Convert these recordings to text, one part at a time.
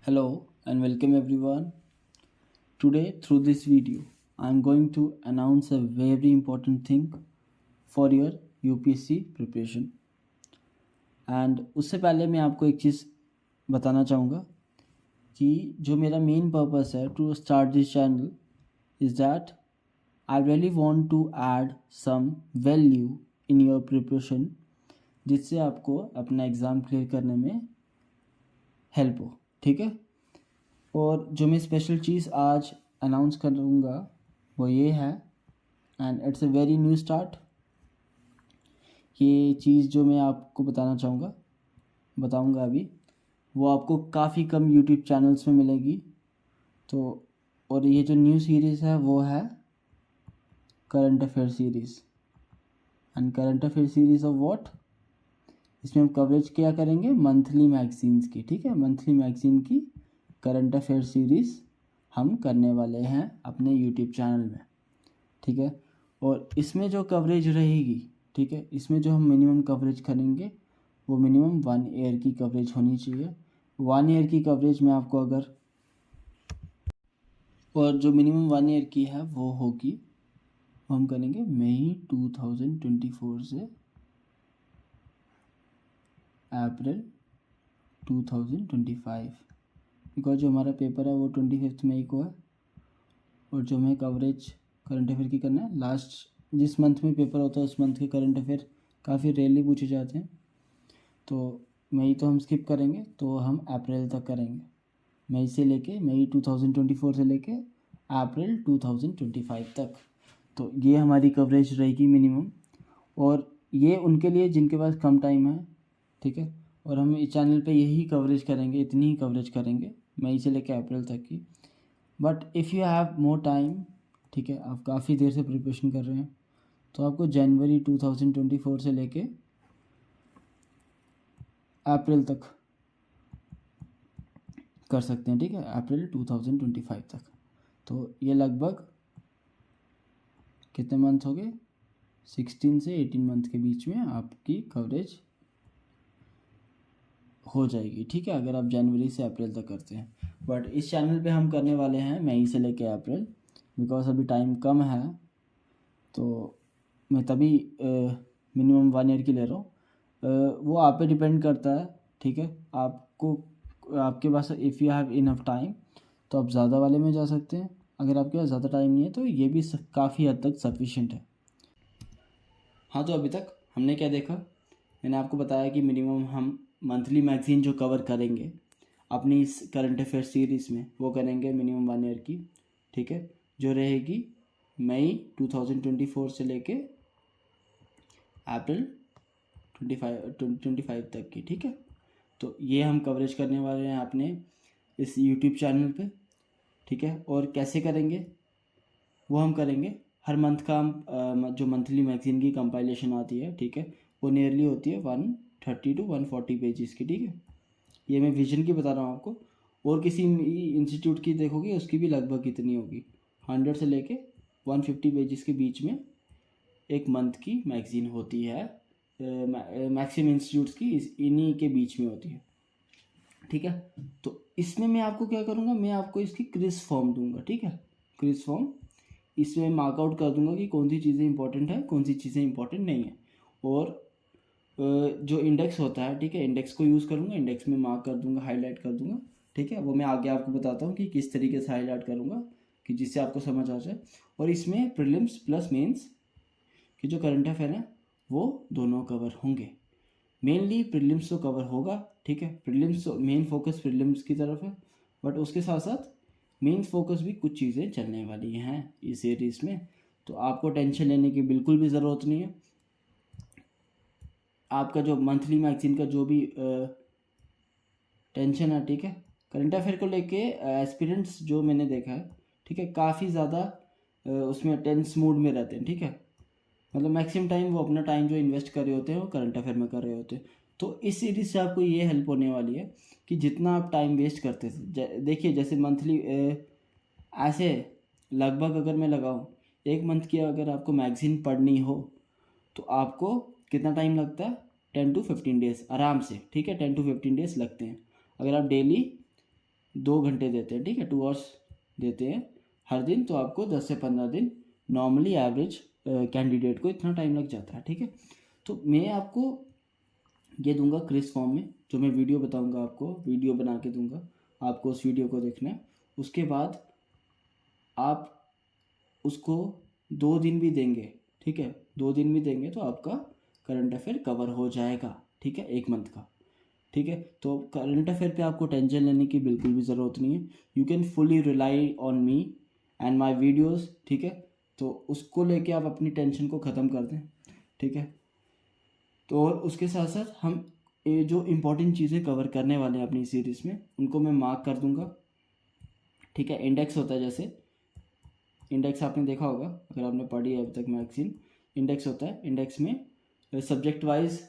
Hello and welcome everyone. Today, through this video, I am going to announce a very important thing for your UPSC preparation. And उससे पहले मैं आपको एक चीज़ बताना चाहूँगा कि जो मेरा मेन पर्पस है to start this channel is that I really want to add some value in your preparation, जिससे आपको अपना एग्ज़ाम क्लियर करने में हेल्प हो. ठीक है. और जो मैं स्पेशल चीज़ आज अनाउंस करूँगा वो ये है, and it's a very new start. ये चीज़ जो मैं आपको बताऊँगा अभी, वो आपको काफ़ी कम यूट्यूब चैनल्स में मिलेगी. तो और ये जो न्यू सीरीज़ है वो है current affair series. And current affair series of what? इसमें हम कवरेज क्या करेंगे? मंथली मैगजीन्स की. ठीक है, मंथली मैगजीन की करंट अफेयर सीरीज़ हम करने वाले हैं अपने यूट्यूब चैनल में. ठीक है. और इसमें जो कवरेज रहेगी, ठीक है, इसमें जो हम मिनिमम कवरेज करेंगे वो मिनिमम 1 ईयर की कवरेज होनी चाहिए. 1 ईयर की कवरेज में आपको और जो मिनिमम 1 ईयर की है वो होगी, हम करेंगे मई 2024 से अप्रैल 2025, बिकॉज जो हमारा पेपर है वो 25 मई को है. और जो हमें कवरेज करंट अफेयर की करना है, लास्ट जिस मंथ में पेपर होता है उस मंथ के करंट अफेयर काफ़ी रेयरली पूछे जाते हैं. तो मई तो हम स्किप करेंगे, तो हम अप्रैल तक करेंगे. मई 2024 से लेके अप्रैल 2025 तक. तो ये हमारी कवरेज रहेगी मिनिमम. और ये उनके लिए जिनके पास कम टाइम है. ठीक है. और हम इस चैनल पे यही कवरेज करेंगे, इतनी ही कवरेज करेंगे मई से लेकर अप्रैल तक की. But if you have more time, ठीक है, आप काफ़ी देर से प्रिपरेशन कर रहे हैं, तो आपको जनवरी 2024 से लेके अप्रैल तक कर सकते हैं. ठीक है, अप्रैल 2025 तक. तो ये लगभग कितने मंथ हो गए? 16 से 18 मंथ के बीच में आपकी कवरेज हो जाएगी. ठीक है, अगर आप जनवरी से अप्रैल तक करते हैं. बट इस चैनल पे हम करने वाले हैं मई से लेके अप्रैल, बिकॉज अभी टाइम कम है. तो मैं तभी मिनिमम 1 ईयर की ले रहा हूँ. वो आप पे डिपेंड करता है. ठीक है, आपके पास if you have enough time तो आप ज़्यादा वाले में जा सकते हैं. अगर आपके पास ज़्यादा टाइम नहीं है तो ये भी काफ़ी हद तक सफिशिएंट है. हाँ, तो अभी तक हमने क्या देखा? मैंने आपको बताया कि मिनिमम हम मंथली मैगज़ीन जो कवर करेंगे अपनी इस करंट अफेयर सीरीज़ में, वो करेंगे मिनिमम 1 ईयर की. ठीक है, जो रहेगी मई 2024 से लेके अप्रैल 25 तक की. ठीक है. तो ये हम कवरेज करने वाले हैं अपने इस यूट्यूब चैनल पे. ठीक है. और कैसे करेंगे वो हम करेंगे हर मंथ का. हम जो मंथली मैगज़ीन की कंपाइलेशन आती है, ठीक है, वो नियरली होती है 130 to 140 पेजेस की. ठीक है, ये मैं विजन की बता रहा हूँ आपको. और किसी इंस्टीट्यूट की देखोगे उसकी भी लगभग कितनी होगी, 100 से लेके 150 पेजेस के बीच में एक मंथ की मैगज़ीन होती है. मैक्सिमम इंस्टीट्यूट्स की इन्हीं के बीच में होती है. ठीक है. तो इसमें मैं आपको क्या करूँगा, मैं आपको इसकी क्विज फॉर्म दूंगा. ठीक है, क्विज फॉर्म इसमें मार्कआउट कर दूंगा कि कौन सी चीज़ें इंपॉर्टेंट है, कौन सी चीज़ें इंपॉर्टेंट नहीं है. और जो इंडेक्स होता है, ठीक है, इंडेक्स को यूज़ करूँगा, इंडेक्स में मार्क कर दूंगा, हाईलाइट कर दूंगा. ठीक है, वो मैं आगे आपको बताता हूँ कि किस तरीके से हाईलाइट करूँगा कि जिससे आपको समझ आ जाए. और इसमें प्रीलिम्स प्लस मेंस कि जो करंट अफेयर है वो दोनों कवर होंगे. मेनली प्रीलिम्स तो कवर होगा. ठीक है, प्रीलिम्स तो मेन फोकस प्रीलिम्स की तरफ है, बट उसके साथ साथ मेन फोकस भी कुछ चीज़ें चलने वाली हैं इस सीरीज़ में. तो आपको टेंशन लेने की बिल्कुल भी ज़रूरत नहीं है. आपका जो मंथली मैगज़ीन का जो भी टेंशन है, ठीक है, करंट अफेयर को लेके एस्पिरेंट्स जो मैंने देखा है, ठीक है, काफ़ी ज़्यादा उसमें टेंस मूड में रहते हैं. ठीक है, मतलब मैक्सिमम टाइम वो अपना टाइम जो इन्वेस्ट कर रहे होते हैं वो करंट अफेयर में कर रहे होते हैं. तो इस सीरीज़ से आपको ये हेल्प होने वाली है कि जितना आप टाइम वेस्ट करते थे, देखिए जैसे मंथली ऐसे लगभग अगर मैं लगाऊं एक मंथ की अगर आपको मैगज़ीन पढ़नी हो तो आपको कितना टाइम लगता है? 10 to 15 डेज़ आराम से. ठीक है, 10 to 15 डेज़ लगते हैं. अगर आप डेली 2 घंटे देते हैं, ठीक है, 2 आवर्स देते हैं हर दिन। तो आपको 10 से 15 दिन नॉर्मली एवरेज कैंडिडेट को इतना टाइम लग जाता है, ठीक है। तो मैं आपको ये दूंगा क्रिस फॉर्म में, जो मैं वीडियो बताऊंगा आपको, वीडियो बना के दूंगा आपको, उस वीडियो को देखना है। उसके बाद आप उसको 2 दिन भी देंगे, ठीक है, 2 दिन भी देंगे तो आपका करंट अफेयर कवर हो जाएगा, ठीक है, 1 मंथ का, ठीक है। तो करंट अफेयर पे आपको टेंशन लेने की बिल्कुल भी ज़रूरत नहीं है। You can fully rely on me and my videos, ठीक है। तो उसको लेके आप अपनी टेंशन को ख़त्म कर दें, ठीक है। तो और उसके साथ साथ हम ये जो इम्पोर्टेंट चीज़ें कवर करने वाले हैं अपनी सीरीज़ में, उनको मैं मार्क कर दूंगा, ठीक है। इंडेक्स होता है, जैसे इंडेक्स आपने देखा होगा अगर आपने पढ़ी है अभी तक मैगजीन। इंडेक्स होता है, इंडेक्स में सब्जेक्ट वाइज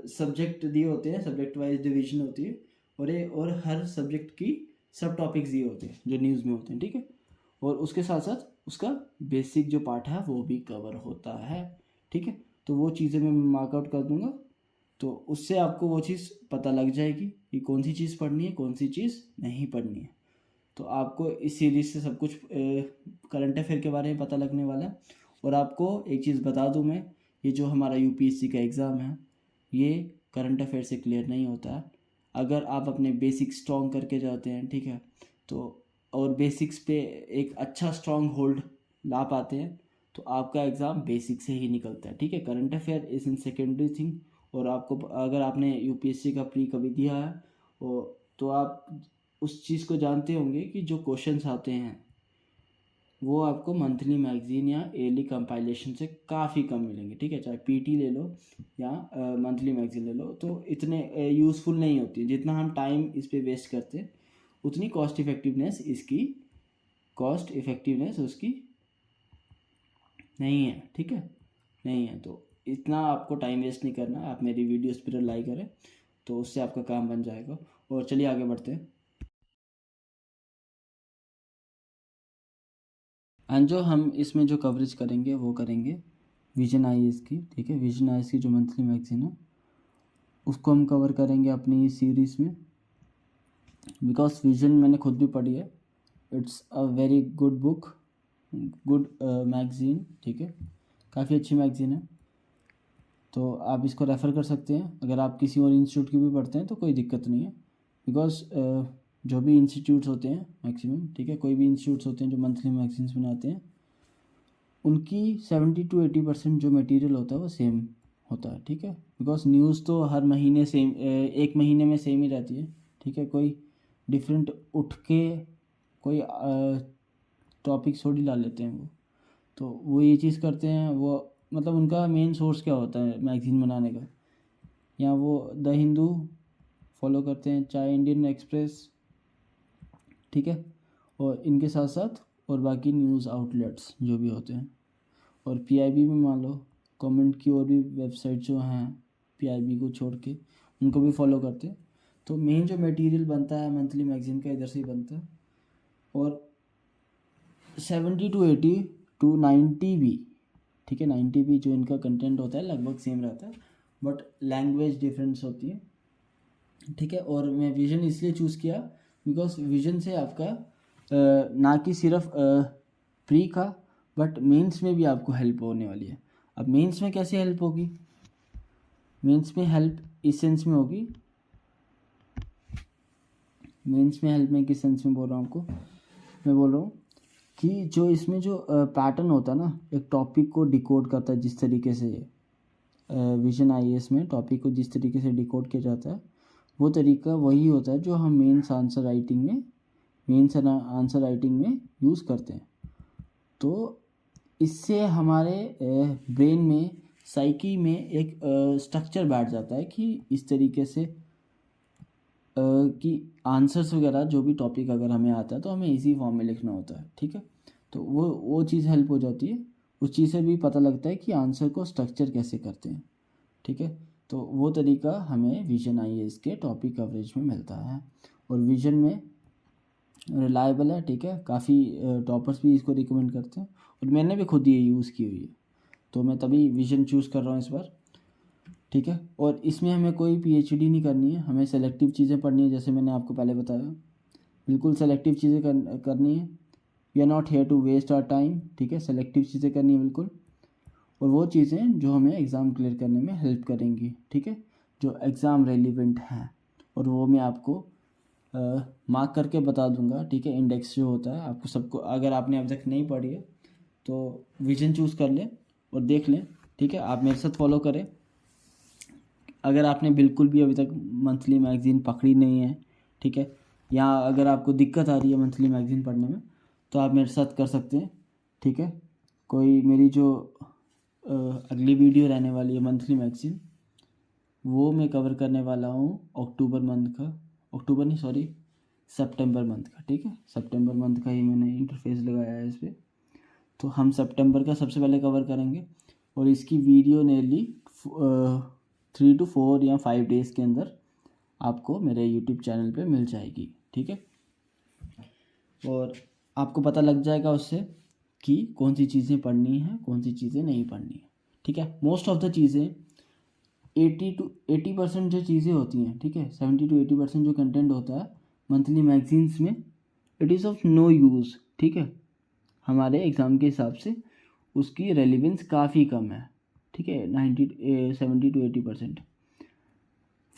सब्जेक्ट दिए होते हैं, सब्जेक्ट वाइज डिवीजन होती है, और हर सब्जेक्ट की सब टॉपिक्स दिए होते हैं जो न्यूज़ में होते हैं, ठीक है। और उसके साथ साथ उसका बेसिक जो पार्ट है वो भी कवर होता है, ठीक है। तो वो चीज़ें मैं मार्कआउट कर दूंगा, तो उससे आपको वो चीज़ पता लग जाएगी कि कौन सी चीज़ पढ़नी है, कौन सी चीज़ नहीं पढ़नी है। तो आपको इस सीरीज़ से सब कुछ करंट अफेयर के बारे में पता लगने वाला है। और आपको एक चीज़ बता दूं मैं, ये जो हमारा यूपीएससी का एग्ज़ाम है, ये करंट अफेयर से क्लियर नहीं होता है। अगर आप अपने बेसिक स्ट्रॉन्ग करके जाते हैं, ठीक है, तो और बेसिक्स पे एक अच्छा स्ट्रॉन्ग होल्ड ला पाते हैं, तो आपका एग्ज़ाम बेसिक से ही निकलता है, ठीक है। Current affair is in secondary thing. और आपको अगर आपने यूपीएससी का प्री कभी दिया है तो आप उस चीज़ को जानते होंगे कि जो क्वेश्चंस आते हैं वो आपको मंथली मैगजीन या ईयरली कंपाइलेशन से काफ़ी कम मिलेंगे, ठीक है। चाहे पीटी ले लो या मंथली मैगजीन ले लो, तो इतने यूज़फुल नहीं होती। जितना हम टाइम इस पर वेस्ट करते हैं उतनी कॉस्ट इफ़ेक्टिवनेस उसकी नहीं है, ठीक है, नहीं है। तो इतना आपको टाइम वेस्ट नहीं करना, आप मेरी वीडियोस पर रिलाई करें तो उससे आपका काम बन जाएगा। और चलिए आगे बढ़ते हैं। एंड जो हम इसमें जो कवरेज करेंगे वो करेंगे विजन आईएएस की, ठीक है। विजन आईएएस की जो मंथली मैगजीन है उसको हम कवर करेंगे अपनी इस सीरीज़ में, बिकॉज विजन मैंने खुद भी पढ़ी है। It's a very good book, good magazine, ठीक है, काफ़ी अच्छी मैगजीन है। तो आप इसको रेफ़र कर सकते हैं। अगर आप किसी और इंस्टीट्यूट की भी पढ़ते हैं तो कोई दिक्कत नहीं है, बिकॉज जो भी इंस्टीट्यूट्स होते हैं मैक्सिमम, ठीक है, कोई भी इंस्टीट्यूट्स होते हैं जो मंथली मैगजीन्स बनाते हैं, उनकी 70 to 80% जो मटेरियल होता है वो सेम होता है, ठीक है। बिकॉज न्यूज़ तो हर महीने सेम, 1 महीने में सेम ही रहती है, ठीक है। कोई डिफरेंट उठ के कोई टॉपिक थोड़ी ला लेते हैं तो वो ये चीज़ करते हैं। वो मतलब उनका मेन सोर्स क्या होता है मैगज़ीन बनाने का, या वो द हिंदू फॉलो करते हैं, चाहे इंडियन एक्सप्रेस, ठीक है, और इनके साथ साथ और बाकी न्यूज़ आउटलेट्स जो भी होते हैं। और पीआईबी में मान लो गवर्नमेंट की और भी वेबसाइट जो हैं पीआईबी को छोड़ के उनको भी फॉलो करते हैं। तो मेन जो मटेरियल बनता है मंथली मैगज़ीन का इधर से ही बनता है। और 70 to 80 to 90 भी, ठीक है, 90 भी जो इनका कंटेंट होता है लगभग सेम रहता है, बट लैंग्वेज डिफरेंस होती है, ठीक है। और मैं विजन इसलिए चूज़ किया बिकॉज विजन से आपका ना कि सिर्फ प्री का बट मेंस में भी आपको हेल्प होने वाली है। अब मेंस में कैसे हेल्प होगी? मेंस में हेल्प इस सेंस में होगी, मेंस में हेल्प मैं किस सेंस में बोल रहा हूँ आपको, मैं बोल रहा हूँ कि जो इसमें जो पैटर्न होता है ना, एक टॉपिक को डिकोड करता है जिस तरीके से विजन आईएएस में टॉपिक को जिस तरीके से डिकोड किया जाता है, वो तरीका वही होता है जो हम मेंस आंसर राइटिंग में यूज़ करते हैं। तो इससे हमारे ब्रेन में, साइकी में एक स्ट्रक्चर बैठ जाता है कि इस तरीके से कि आंसर्स वगैरह जो भी टॉपिक अगर हमें आता है तो हमें इजी फॉर्म में लिखना होता है, ठीक है। तो वो चीज़ हेल्प हो जाती है। उस चीज़ से भी पता लगता है कि आंसर को स्ट्रक्चर कैसे करते हैं, ठीक है। तो वो तरीका हमें विजन आईएएस के टॉपिक कवरेज में मिलता है। और विजन में रिलायबल है, ठीक है, काफ़ी टॉपर्स भी इसको रिकमेंड करते हैं और मैंने भी खुद ये यूज़ की हुई है, तो मैं तभी विजन चूज़ कर रहा हूँ इस बार, ठीक है। और इसमें हमें कोई पीएचडी नहीं करनी है, हमें सेलेक्टिव चीज़ें पढ़नी है, जैसे मैंने आपको पहले बताया। बिल्कुल सेलेक्टिव चीज़ें करनी है। We are not here to waste our time, ठीक है, सेलेक्टिव चीज़ें करनी है बिल्कुल, और वो चीज़ें जो हमें एग्ज़ाम क्लियर करने में हेल्प करेंगी, ठीक है, जो एग्ज़ाम रेलिवेंट हैं, और वो मैं आपको मार्क करके बता दूंगा, ठीक है। इंडेक्स जो होता है आपको सबको, अगर आपने अब तक नहीं पढ़ी है तो विजन चूज़ कर लें और देख लें, ठीक है। आप मेरे साथ फॉलो करें। अगर आपने बिल्कुल भी अभी तक मंथली मैगज़ीन पकड़ी नहीं है, ठीक है, या अगर आपको दिक्कत आ रही है मंथली मैगज़ीन पढ़ने में, तो आप मेरे साथ कर सकते हैं, ठीक है। कोई मेरी जो अगली वीडियो रहने वाली है मंथली मैगज़ीन, वो मैं कवर करने वाला हूँ अक्टूबर मंथ का, अक्टूबर नहीं सॉरी सितंबर मंथ का, ठीक है। सितंबर मंथ का ही मैंने इंटरफेस लगाया है इस पर, तो हम सितंबर का सबसे पहले कवर करेंगे, और इसकी वीडियो नियरली 3 to 4 या 5 डेज़ के अंदर आपको मेरे यूट्यूब चैनल पे मिल जाएगी, ठीक है। और आपको पता लग जाएगा उससे कि कौन सी चीज़ें पढ़नी है, कौन सी चीज़ें नहीं पढ़नी है, ठीक है। मोस्ट ऑफ द चीज़ें 80% जो चीज़ें होती हैं, ठीक है, 70 to 80% जो कंटेंट होता है मंथली मैगजीन्स में, it is of no use, ठीक है। हमारे एग्ज़ाम के हिसाब से उसकी रेलिवेंस काफ़ी कम है, ठीक है। 70 to 80%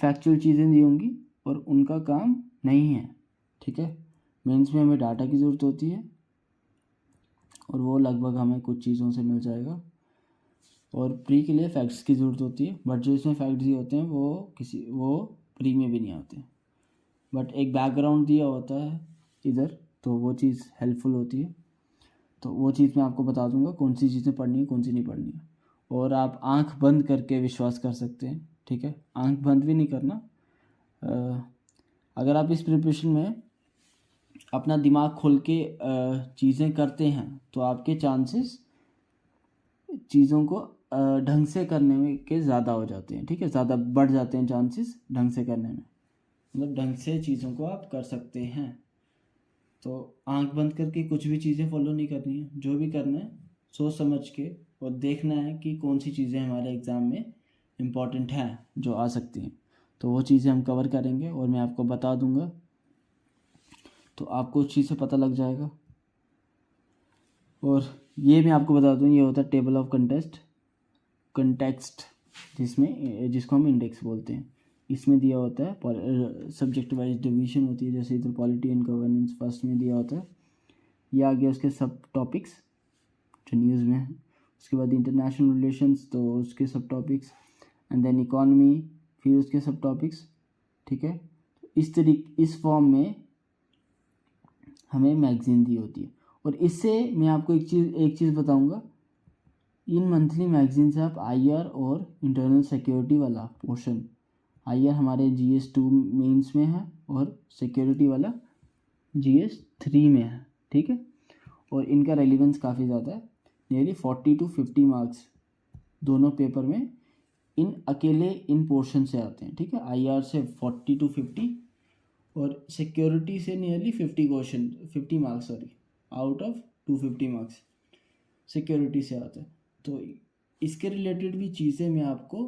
फैक्चुअल चीज़ें दी होंगी और उनका काम नहीं है, ठीक है। मेंस में हमें डाटा की ज़रूरत होती है, और वो लगभग हमें कुछ चीज़ों से मिल जाएगा, और प्री के लिए फैक्ट्स की ज़रूरत होती है, बट जो इसमें फैक्ट्स दिए होते हैं वो प्री में भी नहीं आते, बट एक बैकग्राउंड दिया होता है इधर, तो वो चीज़ हेल्पफुल होती है। तो वो चीज़ मैं आपको बता दूंगा कौन सी चीज़ें पढ़नी है, कौन सी नहीं पढ़नी है, और आप आंख बंद करके विश्वास कर सकते हैं, ठीक है। आंख बंद भी नहीं करना। अगर आप इस प्रिपरेशन में अपना दिमाग खोल के चीज़ें करते हैं, तो आपके चांसेस चीज़ों को ढंग से करने में के ज़्यादा हो जाते हैं, ठीक है, ज़्यादा बढ़ जाते हैं चांसेस ढंग से करने में, मतलब ढंग से चीज़ों को आप कर सकते हैं। तो आंख बंद करके कुछ भी चीज़ें फॉलो नहीं करनी है, जो भी करना है सोच समझ के, और देखना है कि कौन सी चीज़ें हमारे एग्ज़ाम में इम्पॉर्टेंट हैं जो आ सकती हैं, तो वो चीज़ें हम कवर करेंगे और मैं आपको बता दूंगा, तो आपको उस चीज़ से पता लग जाएगा। और ये मैं आपको बता दूं, ये होता है टेबल ऑफ कंटेक्स्ट, जिसको हम इंडेक्स बोलते हैं। इसमें दिया होता है सब्जेक्ट वाइज डिवीजन होती है, जैसे इधर पॉलिटी एंड गवर्नेंस फर्स्ट में दिया होता है, ये आगे उसके सब टॉपिक्स जो न्यूज़ में है, उसके बाद इंटरनेशनल रिलेशंस, तो उसके सब टॉपिक्स, एंड देन इकॉनमी, फिर उसके सब टॉपिक्स, ठीक है। इस फॉर्म में हमें मैगज़ीन दी होती है। और इससे मैं आपको एक चीज़ बताऊंगा, इन मंथली मैगज़ीन से आप आईआर और इंटरनल सिक्योरिटी वाला पोर्शन, आईआर हमारे GS2 मेंस में है और सिक्योरिटी वाला GS3 में है, ठीक है। और इनका रेलिवेंस काफ़ी ज़्यादा है, नियरली 40 to 50 मार्क्स दोनों पेपर में इन पोर्शन से आते हैं, ठीक है। आईआर से 40 to 50 और सिक्योरिटी से nearly 50 marks out of 250 marks security से आता है। तो इसके रिलेटेड भी चीज़ें मैं आपको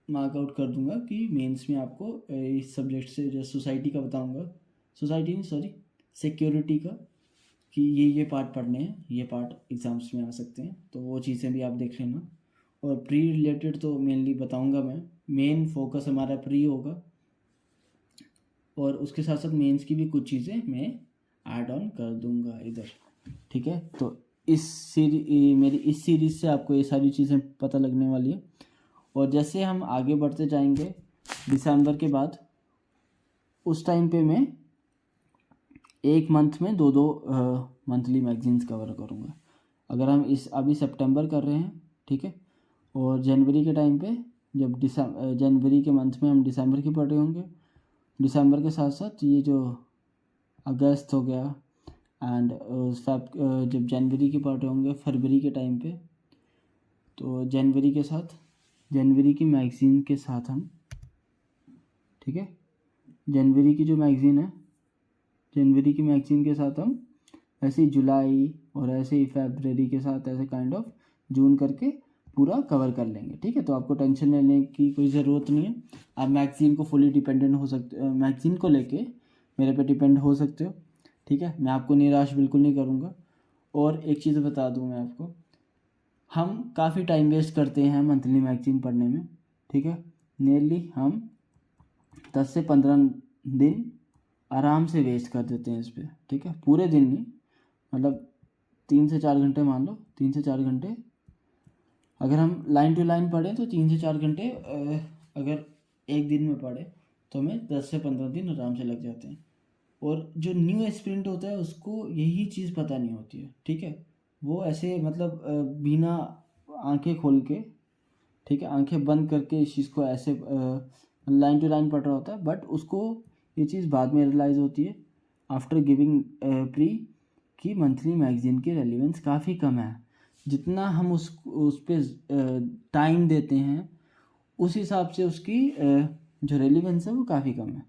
मार्क आउट कर दूंगा कि मेंस में आपको इस सब्जेक्ट से, जैसे सोसाइटी का बताऊंगा, सिक्योरिटी का, कि ये पार्ट पढ़ने हैं, ये पार्ट एग्ज़ाम्स में आ सकते हैं, तो वो चीज़ें भी आप देख लेना। और प्री रिलेटेड तो मेनली बताऊंगा मैं, मेन फोकस हमारा प्री होगा, और उसके साथ साथ मेंस की भी कुछ चीज़ें मैं ऐड ऑन कर दूंगा इधर, ठीक है। तो मेरी इस सीरीज़ से आपको ये सारी चीज़ें पता लगने वाली है। और जैसे हम आगे बढ़ते जाएंगे दिसंबर के बाद, उस टाइम पे मैं एक मंथ में 2 मंथली मैगजीन्स कवर करूँगा। अगर हम अभी सितंबर कर रहे हैं, ठीक है, और जनवरी के टाइम पे, जब जनवरी के मंथ में हम दिसंबर की पढ़ रहे होंगे, दिसंबर के साथ साथ ये जो अगस्त हो गया, एंड जब जनवरी के पढ़ रहे होंगे फरवरी के टाइम पे, तो जनवरी की मैगज़ीन के साथ हम, ठीक है, जनवरी की जो मैगज़ीन है, जनवरी की मैगज़ीन के साथ हम ऐसे ही जुलाई और ऐसे ही फरवरी के साथ ऐसे काइंड ऑफ जून करके पूरा कवर कर लेंगे, ठीक है। तो आपको टेंशन लेने की कोई ज़रूरत नहीं है, आप मैगज़ीन को फुली डिपेंडेंट हो सकते, मैगज़ीन को लेके मेरे पे डिपेंड हो सकते हो, ठीक है। मैं आपको निराश बिल्कुल नहीं करूँगा। और एक चीज़ बता दूँ मैं आपको, हम काफ़ी टाइम वेस्ट करते हैं मंथली मैगजीन पढ़ने में, ठीक है। नियरली हम 10 से 15 दिन आराम से वेस्ट कर देते हैं इस पर, ठीक है। पूरे दिन नहीं, मतलब 3 से 4 घंटे मान लो, 3 से 4 घंटे अगर हम लाइन टू लाइन पढ़ें तो 3 से 4 घंटे, अगर एक दिन में पढ़े तो हमें 10 से 15 दिन आराम से लग जाते हैं। और जो न्यू एस्पिरेंट होता है उसको यही चीज़ पता नहीं होती है, ठीक है। वो ऐसे मतलब बिना आंखें खोल के, ठीक है, आंखें बंद करके इस चीज़ को ऐसे लाइन टू लाइन पढ़ रहा होता है, बट उसको ये चीज़ बाद में रियलाइज़ होती है आफ्टर गिविंग प्री कि मंथली मैगज़ीन की रेलिवेंस काफ़ी कम है। जितना हम उस पर टाइम देते हैं उस हिसाब से उसकी जो रेलिवेंस है वो काफ़ी कम है,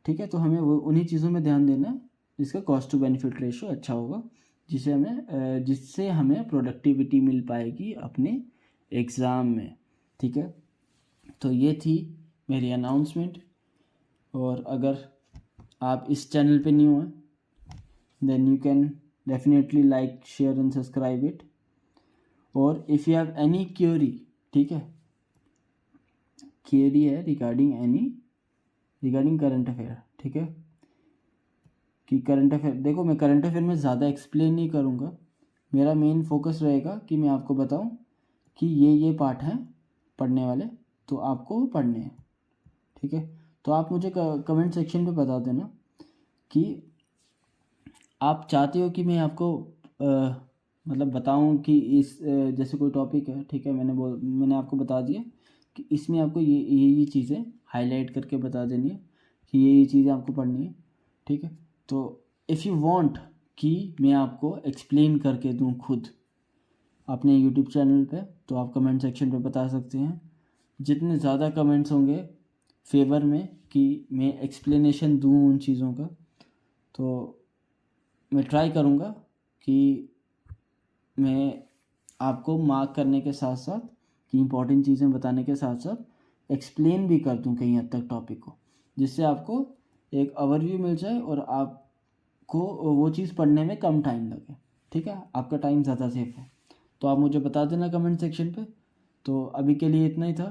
ठीक है। तो हमें वो उन्हीं चीज़ों में ध्यान देना है जिसका कॉस्ट टू बेनिफिट रेशो अच्छा होगा, जिससे हमें प्रोडक्टिविटी मिल पाएगी अपने एग्ज़ाम में, ठीक है। तो ये थी मेरी अनाउंसमेंट। और अगर आप इस चैनल पे न्यू हैं then you can definitely like, share and subscribe it. और if you have any query, ठीक है, क्वेरी है रिगार्डिंग करंट अफेयर, ठीक है, कि करंट अफेयर, देखो मैं करंट अफेयर में ज़्यादा एक्सप्लेन नहीं करूँगा। मेरा मेन फोकस रहेगा कि मैं आपको बताऊँ कि ये पार्ट हैं पढ़ने वाले, तो आपको पढ़ने हैं, ठीक है। तो आप मुझे कमेंट सेक्शन पे बता देना कि आप चाहते हो कि मैं आपको मतलब बताऊं कि इस जैसे कोई टॉपिक है, ठीक है, मैंने आपको बता दिया कि इसमें आपको ये चीज़ें हाईलाइट करके बता देनी है कि ये चीज़ें आपको पढ़नी है, ठीक है। तो इफ़ यू वांट कि मैं आपको एक्सप्लेन करके दूं खुद अपने यूट्यूब चैनल पे, तो आप कमेंट सेक्शन पे बता सकते हैं। जितने ज़्यादा कमेंट्स होंगे फेवर में कि मैं एक्सप्लेनेशन दूं उन चीज़ों का, तो मैं ट्राई करूँगा कि मैं आपको मार्क करने के साथ साथ, कि इम्पॉर्टेंट चीज़ें बताने के साथ साथ एक्सप्लेन भी कर दूँ कहीं हद तक टॉपिक को, जिससे आपको एक ओवरव्यू मिल जाए और आपको वो चीज़ पढ़ने में कम टाइम लगे, ठीक है, आपका टाइम ज़्यादा सेफ है। तो आप मुझे बता देना कमेंट सेक्शन पे। तो अभी के लिए इतना ही था।